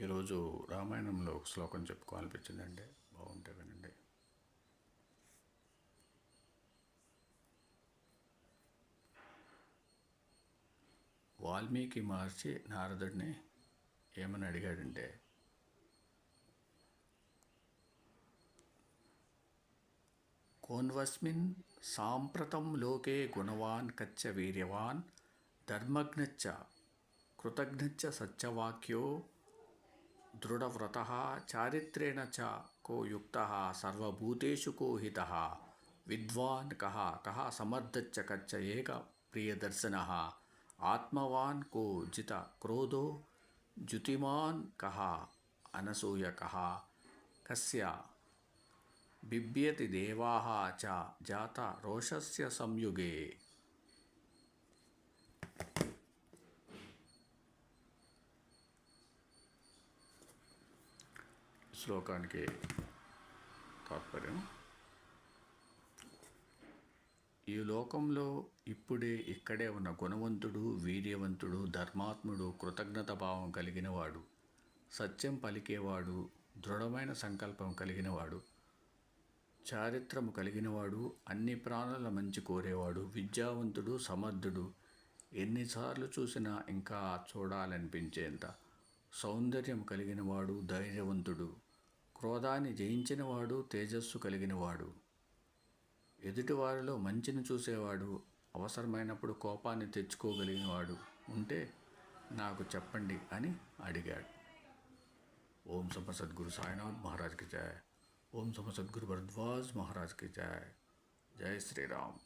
ఈరోజు రామాయణంలో ఒక శ్లోకం చెప్పుకోవాలనిపించిందండి. బాగుంటే వినండి. వాల్మీకి మహర్షి నారదుడిని ఏమని అడిగాడంటే, కోన్వస్మిన్ సాంప్రతం లోకే గుణవాన్ కచ్చ వీర్యవాన్ ధర్మజ్ఞచ్చ కృతజ్ఞచ్చ సత్యవాక్యో దృఢవ్రతః చారిత్రేణ చ కో యుక్తః సర్వభూతేషు కో హితః విద్వాన్ కః కః సమర్థశ్చ కచ్చ ఏక ప్రియదర్శనః ఆత్మవాన్ కో జిత క్రోధో జ్యుతిమాన్ కః అనసూయకః కస్య బిభ్యతి దేవాః చ జాత రోషస్య సంయుగే. శ్లోకానికి తాత్పర్యం: ఈ లోకంలో ఇప్పుడే ఇక్కడే ఉన్న గుణవంతుడు, వీర్యవంతుడు, ధర్మాత్ముడు, కృతజ్ఞత భావం కలిగినవాడు, సత్యం పలికేవాడు, దృఢమైన సంకల్పం కలిగినవాడు, చారిత్రము కలిగినవాడు, అన్ని ప్రాణుల మంచి కోరేవాడు, విద్యావంతుడు, సమర్థుడు, ఎన్నిసార్లు చూసినా ఇంకా చూడాలనిపించేంత సౌందర్యం కలిగినవాడు, ధైర్యవంతుడు, క్రోధాన్ని జయించినవాడు, తేజస్సు కలిగినవాడు, ఎదుటివారిలో మంచిని చూసేవాడు, అవసరమైనప్పుడు కోపాన్ని తెచ్చుకోగలిగినవాడు ఉంటే నాకు చెప్పండి అని అడిగాడు. ఓం సమ సద్గురు సాయినాథ్ మహారాజ్కి జయ. ఓం సమ సద్గురు భరద్వాజ్ మహారాజ్కి జయ. జై శ్రీరామ్.